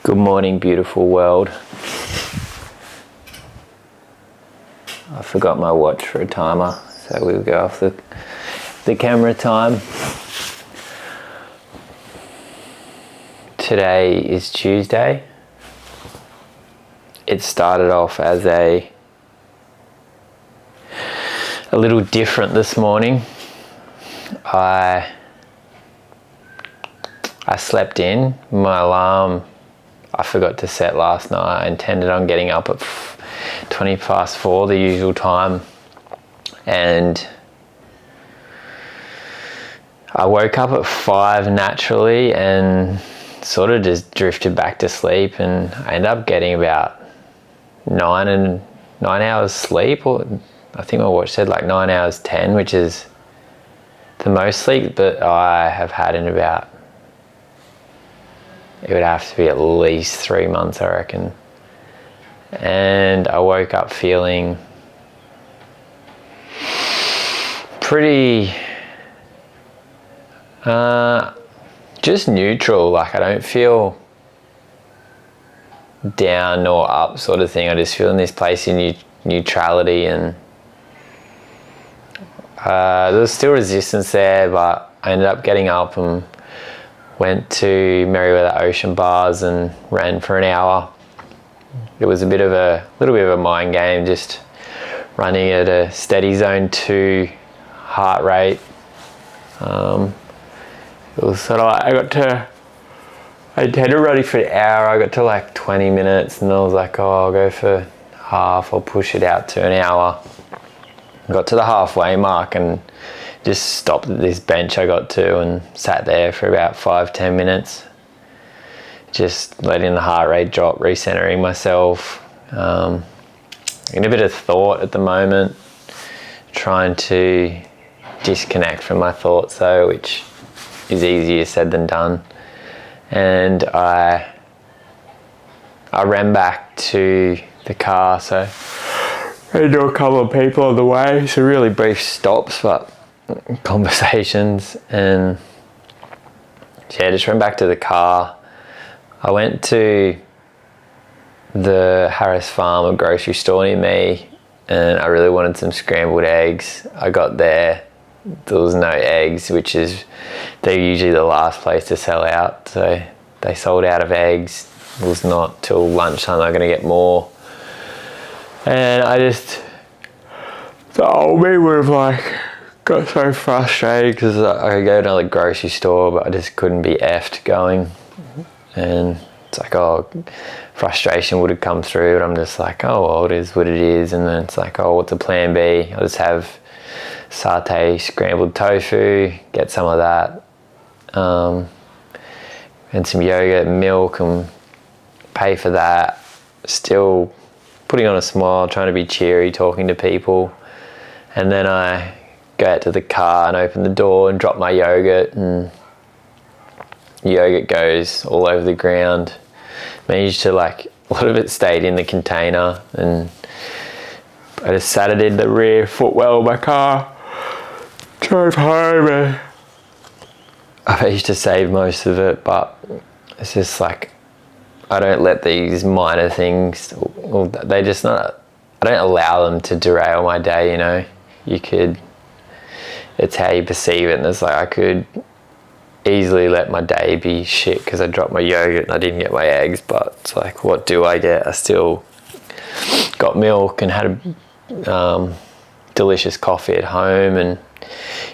Good morning, beautiful world. I forgot my watch for a timer, so we'll go off the camera time. Today is Tuesday. It started off as a little different this morning. I slept in. My alarm I forgot to set last night. I intended on getting up at 20 past 4, the usual time, and I woke up at 5 naturally and sort of just drifted back to sleep, and I ended up getting about 9 hours sleep, or I think my watch said like 9 hours 10, which is the most sleep that I have had in about, it would have to be at least 3 months, I reckon. And I woke up feeling pretty just neutral. Like, I don't feel down or up sort of thing. I just feel in this place in neutrality, and there was still resistance there, but I ended up getting up and went to Merewether Ocean Bars and ran for an hour. It was a little bit of a mind game, just running at a steady zone 2 heart rate. It was sort of like, I intended running for an hour. I got to like 20 minutes and I was like, oh, I'll go for half, I'll push it out to an hour. Got to the halfway mark and just stopped at this bench I got to and sat there for about 5-10 minutes, just letting the heart rate drop, recentering myself, in a bit of thought at the moment, trying to disconnect from my thoughts though, which is easier said than done. And I ran back to the car, so I knew a couple of people on the way, so really brief stops but conversations, and yeah, just ran back to the car. I went to the Harris Farm, a grocery store near me, and I really wanted some scrambled eggs. I got there was no eggs, which is, they're usually the last place to sell out, so they sold out of eggs. It was not till lunchtime they're going to get more, and I just, the old me would have like got so frustrated because I could go to another grocery store, but I just couldn't be effed going. And it's like, oh, frustration would have come through, but I'm just like, oh, well, it is what it is. And then it's like, oh, what's a plan B? I'll just have satay scrambled tofu, get some of that, and some yogurt and milk, and pay for that. Still putting on a smile, trying to be cheery, talking to people. And then I go out to the car and open the door and drop my yogurt, and yogurt goes all over the ground. Managed to, like, a lot of it stayed in the container, and I just sat it in the rear footwell of my car, drove home, and I managed to save most of it. But it's just like, I don't let these minor things, well, they just not, I don't allow them to derail my day, you know. It's how you perceive it, and it's like, I could easily let my day be shit because I dropped my yogurt and I didn't get my eggs, but it's like, what do I get? I still got milk and had a delicious coffee at home, and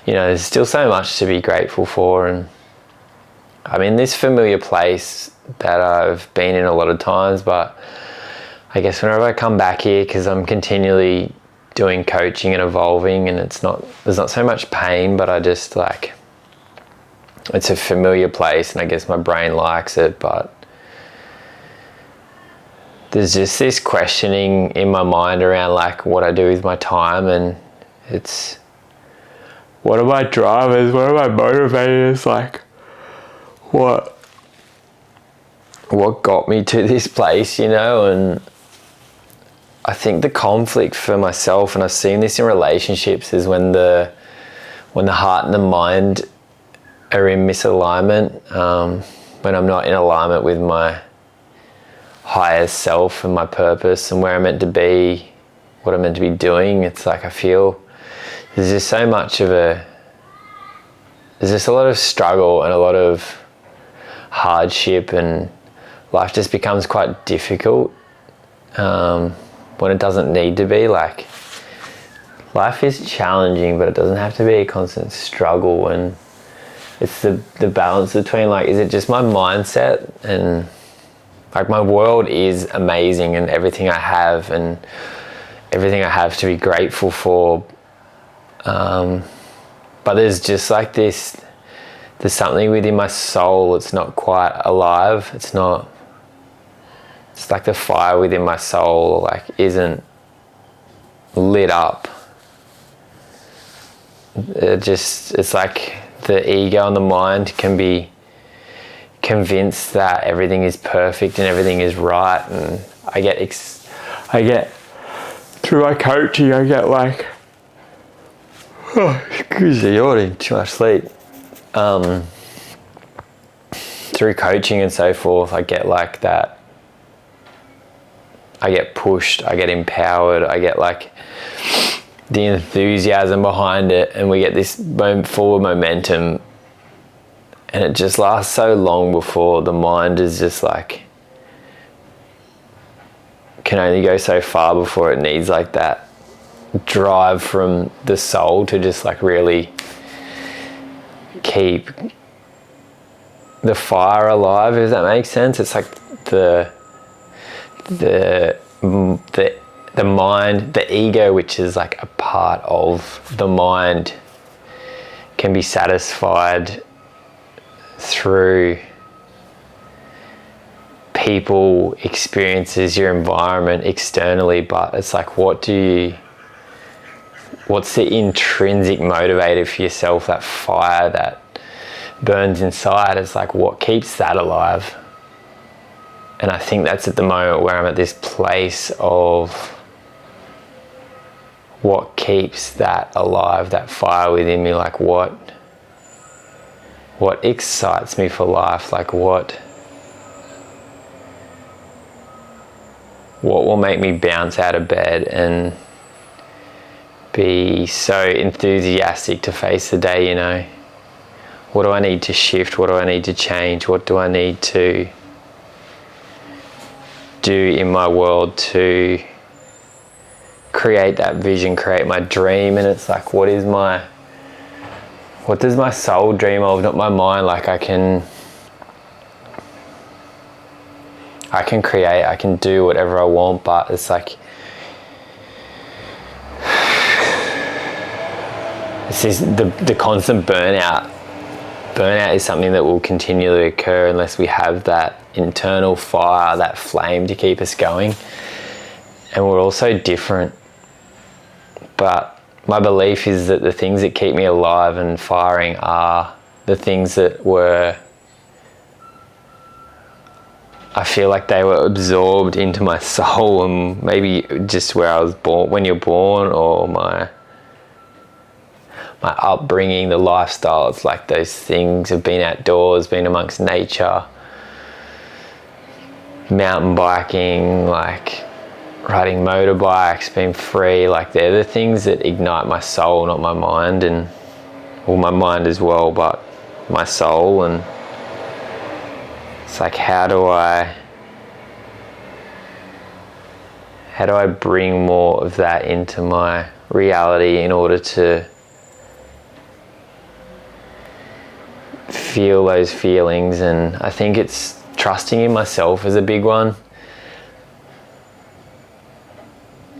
you know, there's still so much to be grateful for. And I'm in this familiar place that I've been in a lot of times, but I guess whenever I come back here, because I'm continually doing coaching and evolving, and there's not so much pain, but I just, like, it's a familiar place, and I guess my brain likes it, but there's just this questioning in my mind around, like, what I do with my time, and it's, what are my drivers, what are my motivators, like, what got me to this place, you know? And I think the conflict for myself, and I've seen this in relationships, is when the heart and the mind are in misalignment, when I'm not in alignment with my higher self and my purpose and where I'm meant to be, what I'm meant to be doing. It's like I feel there's just so much of there's just a lot of struggle and a lot of hardship, and life just becomes quite difficult when it doesn't need to be. Like, life is challenging, but it doesn't have to be a constant struggle. And it's the balance between, like, is it just my mindset, and like my world is amazing and everything I have to be grateful for, but there's just like there's something within my soul that's not quite alive. It's like the fire within my soul like isn't lit up. It's like the ego and the mind can be convinced that everything is perfect and everything is right, and I get through my coaching, I get like, excuse me, yawning, too much sleep. Through coaching and so forth, I get like that. I get pushed, I get empowered, I get like the enthusiasm behind it, and we get this forward momentum, and it just lasts so long before the mind is just like, can only go so far before it needs like that drive from the soul to just like really keep the fire alive, if that makes sense. It's like the mind, the ego, which is like a part of the mind, can be satisfied through people, experiences, your environment externally, but it's like, what's the intrinsic motivator for yourself, that fire that burns inside? It's like, what keeps that alive? And I think that's at the moment where I'm at this place of what keeps that alive, that fire within me. Like, what excites me for life? Like, what will make me bounce out of bed and be so enthusiastic to face the day, you know? What do I need to shift? What do I need to change? What do I need to do in my world to create that vision, create my dream? And it's like, what does my soul dream of, not my mind? Like, I can create, I can do whatever I want, but it's like, this is the constant burnout. Burnout is something that will continually occur unless we have that internal fire, that flame to keep us going. And we're all so different. But my belief is that the things that keep me alive and firing are the things that I feel like they were absorbed into my soul, and maybe just where I was born, when you're born, or my upbringing, the lifestyle. It's like those things have been outdoors, been amongst nature, mountain biking, like riding motorbikes, being free. Like, they're the things that ignite my soul, not my mind, and well, my mind as well, but my soul. And it's like, how do I bring more of that into my reality in order to feel those feelings? And I think it's trusting in myself is a big one.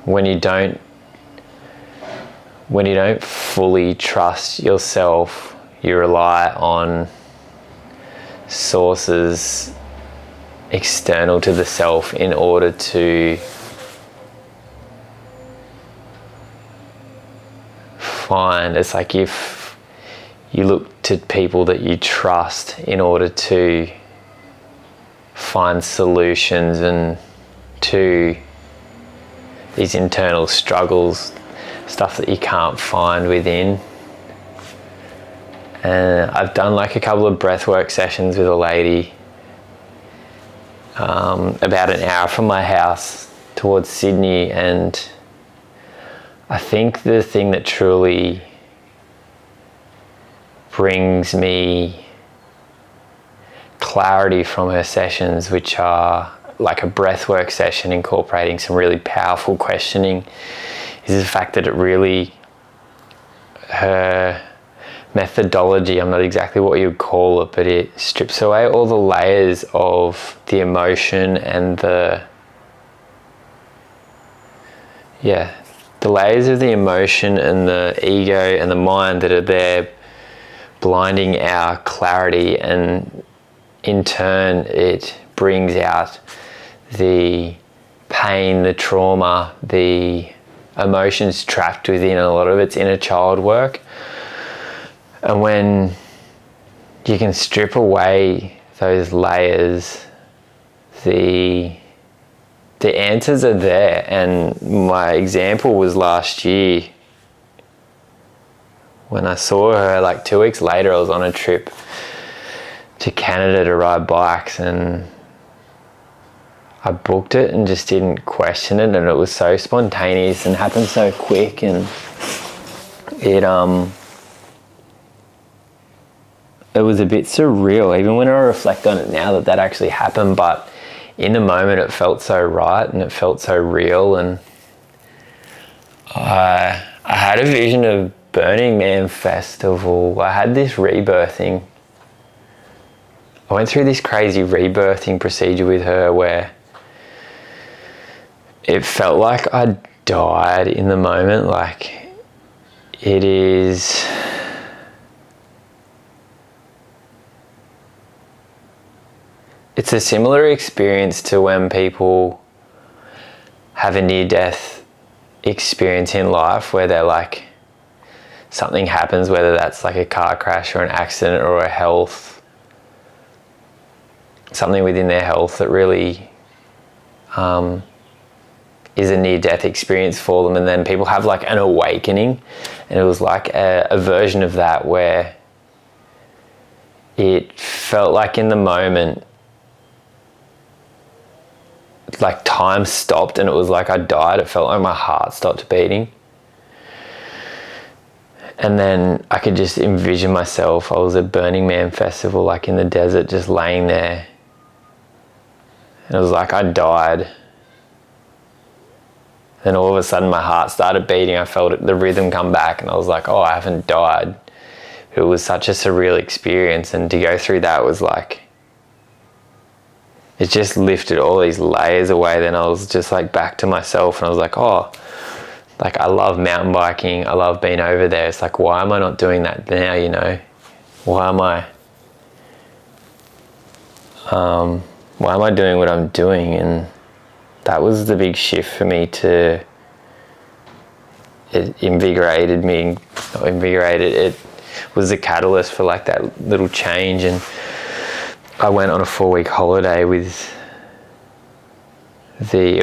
When you don't fully trust yourself, you rely on sources external to the self in order to find. It's like if you look to people that you trust in order to find solutions and to these internal struggles, stuff that you can't find within. And I've done like a couple of breathwork sessions with a lady about an hour from my house towards Sydney, and I think the thing that truly brings me clarity from her sessions, which are like a breathwork session incorporating some really powerful questioning, is the fact that her methodology, I'm not exactly what you would call it, but it strips away all the layers of the emotion and the layers of the emotion and the ego and the mind that are there blinding our clarity, and in turn it brings out the pain, the trauma, the emotions trapped within a lot of its inner child work. And when you can strip away those layers, the answers are there. And my example was last year when I saw her, like 2 weeks later, I was on a trip to Canada to ride bikes, and I booked it and just didn't question it, and it was so spontaneous and happened so quick, and it was a bit surreal, even when I reflect on it now that actually happened. But in the moment it felt so right and it felt so real, and I had a vision of Burning Man Festival. I had this rebirthing. I went through this crazy rebirthing procedure with her where it felt like I died in the moment. Like, it's a similar experience to when people have a near-death experience in life where they're like, something happens, whether that's like a car crash or an accident or something within their health that really is a near-death experience for them, and then people have like an awakening. And it was like a version of that where it felt like in the moment, like time stopped, and it was like I died. It felt like my heart stopped beating. And then I could just envision myself, I was at Burning Man Festival, like in the desert, just laying there. And it was like I died. Then all of a sudden my heart started beating. I felt the rhythm come back, and I was like, oh, I haven't died. It was such a surreal experience, and to go through that was like, it just lifted all these layers away. Then I was just like back to myself, and I was like, oh, like I love mountain biking. I love being over there. It's like, why am I not doing that now, you know? Why am I doing what I'm doing? And that was the big shift for me. It invigorated me. Not invigorated, it was the catalyst for like that little change. And I went on a 4-week holiday it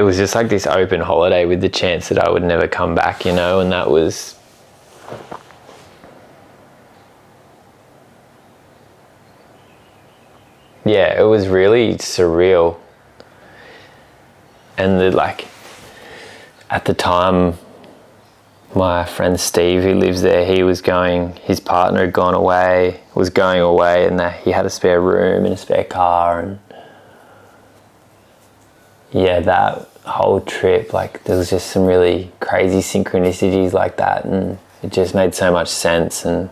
was just like this open holiday with the chance that I would never come back, you know, and that was, yeah, it was really surreal. And like, at the time, my friend Steve, who lives there, his partner had was going away, and that he had a spare room and a spare car, and yeah, that whole trip, like there was just some really crazy synchronicities like that, and it just made so much sense, and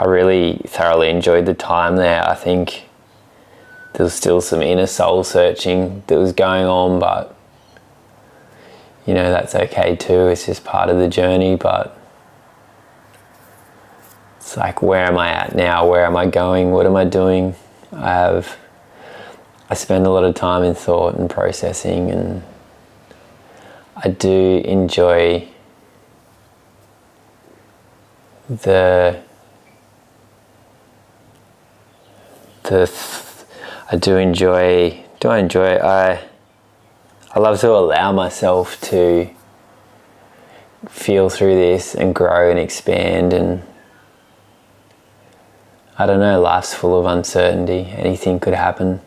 I really thoroughly enjoyed the time there. I think there was still some inner soul searching that was going on, but you know, that's okay too. It's just part of the journey. But it's like, where am I at now? Where am I going? What am I doing? I spend a lot of time in thought and processing, and I do enjoy I love to allow myself to feel through this and grow and expand, and I don't know, life's full of uncertainty. Anything could happen.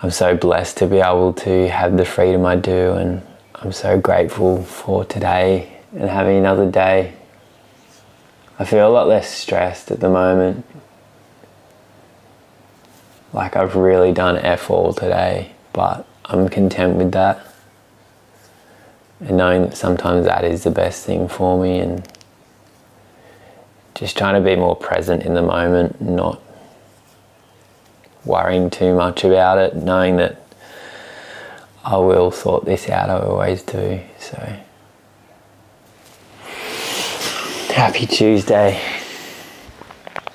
I'm so blessed to be able to have the freedom I do, and I'm so grateful for today and having another day. I feel a lot less stressed at the moment. Like I've really done F all today, but I'm content with that. And knowing that sometimes that is the best thing for me, and just trying to be more present in the moment, not worrying too much about it, knowing that I will sort this out, I always do. So happy Tuesday.